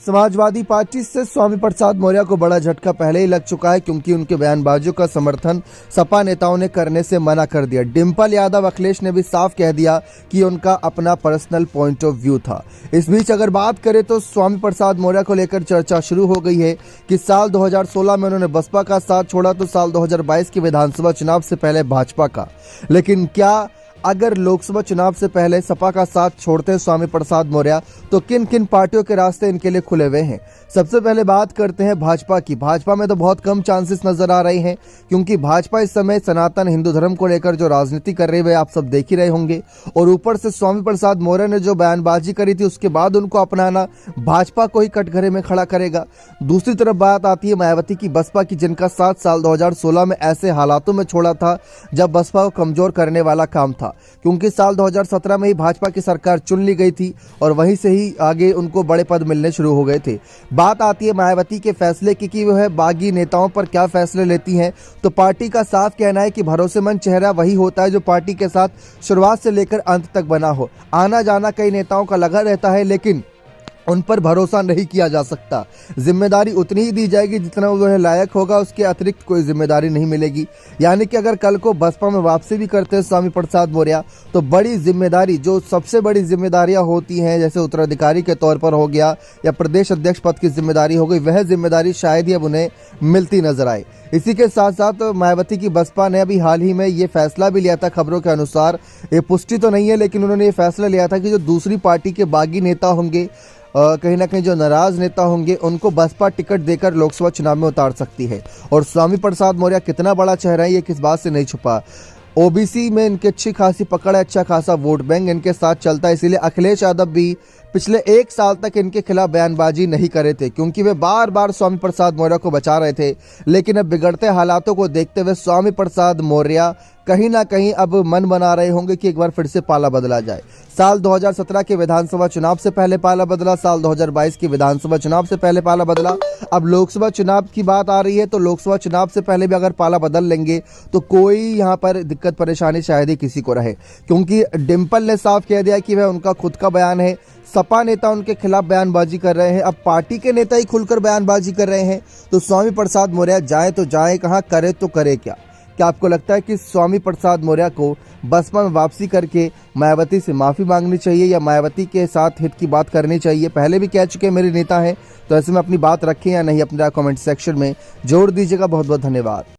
Samajwadi party से स्वामी प्रसाद मौर्य को बड़ा झटका पहले ही लग चुका है, क्योंकि उनके बयानबाजियों का समर्थन सपा नेताओं ने करने से मना कर दिया। डिम्पल यादव अखिलेश ने भी साफ कह दिया कि उनका अपना पर्सनल पॉइंट ऑफ व्यू था। इस बीच अगर बात करें तो स्वामी प्रसाद मौर्य को लेकर चर्चा शुरू हो गई है कि साल 2016 में उन्होंने बसपा का साथ छोड़ा तो साल 2022 के विधानसभा चुनाव से पहले भाजपा का। लेकिन क्या अगर लोकसभा चुनाव से पहले सपा का साथ छोड़ते हैं स्वामी प्रसाद मौर्य तो किन किन पार्टियों के रास्ते इनके लिए खुले हुए हैं? सबसे पहले बात करते हैं भाजपा की। भाजपा में तो बहुत कम चांसेस नजर आ रहे हैं, क्योंकि भाजपा इस समय सनातन हिंदू धर्म को लेकर जो राजनीति कर रही है आप सब देख ही रहे होंगे, और ऊपर से स्वामी प्रसाद मौर्य ने जो बयानबाजी करी थी उसके बाद उनको अपनाना भाजपा को ही कटघरे में खड़ा करेगा। दूसरी तरफ बात आती है मायावती की, बसपा की, जिनका साथ साल 2016 में ऐसे हालातों में छोड़ा था जब बसपा को कमजोर करने वाला काम था, क्योंकि साल 2017 में ही भाजपा की सरकार चुन ली गई थी और वहीं से ही आगे उनको बड़े पद मिलने शुरू हो गए थे। बात आती है मायावती के फैसले की कि वह बागी नेताओं पर क्या फैसले लेती हैं, तो पार्टी का साफ कहना है कि भरोसेमंद चेहरा वही होता है जो पार्टी के साथ शुरुआत से लेकर अंत तक बना हो। आना जाना कई नेताओं का लगा रहता है, लेकिन उन पर भरोसा नहीं किया जा सकता। जिम्मेदारी उतनी ही दी जाएगी जितना वह लायक होगा, उसके अतिरिक्त कोई जिम्मेदारी नहीं मिलेगी। यानी कि अगर कल को बसपा में वापसी भी करते हैं स्वामी प्रसाद मौर्य तो बड़ी जिम्मेदारी, जो सबसे बड़ी जिम्मेदारियां होती हैं जैसे उत्तराधिकारी के तौर पर हो गया या प्रदेश अध्यक्ष पद की जिम्मेदारी हो गई, वह जिम्मेदारी शायद ही अब उन्हें मिलती नजर आए। इसी के साथ साथ मायावती की बसपा ने अभी हाल ही में ये फैसला भी लिया था, खबरों के अनुसार, ये पुष्टि तो नहीं है लेकिन उन्होंने ये फैसला लिया था कि जो दूसरी पार्टी के बागी नेता होंगे, कहीं ना कहीं जो नाराज नेता होंगे, उनको बसपा टिकट देकर लोकसभा चुनाव में उतार सकती है। और स्वामी प्रसाद मौर्य कितना बड़ा चेहरा है ये किस बात से नहीं छुपा। ओबीसी में इनकी अच्छी खासी पकड़ है, अच्छा खासा वोट बैंक इनके साथ चलता है, इसीलिए अखिलेश यादव भी पिछले 1 साल तक इनके खिलाफ बयानबाजी नहीं करे थे, क्योंकि वे बार बार स्वामी प्रसाद मौर्य को बचा रहे थे। लेकिन अब बिगड़ते हालातों को देखते हुए स्वामी प्रसाद मौर्य कहीं ना कहीं अब मन बना रहे होंगे कि एक बार फिर से पाला बदला जाए। साल 2017 के विधानसभा चुनाव से पहले पाला बदला, साल 2022 के विधानसभा चुनाव से पहले पाला बदला, अब लोकसभा चुनाव की बात आ रही है तो लोकसभा चुनाव से पहले भी अगर पाला बदल लेंगे तो कोई यहाँ पर दिक्कत परेशानी शायद ही किसी को रहे, क्योंकि डिम्पल ने साफ कह दिया कि वह उनका खुद का बयान है। सपा नेता उनके खिलाफ बयानबाजी कर रहे हैं, अब पार्टी के नेता ही खुलकर बयानबाजी कर रहे हैं, तो स्वामी प्रसाद मौर्य जाए तो जाए कहाँ, करे तो करे क्या? क्या आपको लगता है कि स्वामी प्रसाद मौर्य को बसपा में वापसी करके मायावती से माफी मांगनी चाहिए या मायावती के साथ हित की बात करनी चाहिए? पहले भी कह चुके हैं मेरे नेता हैं, तो ऐसे में अपनी बात रखें या नहीं, अपना कमेंट सेक्शन में जोड़ दीजिएगा। बहुत बहुत धन्यवाद।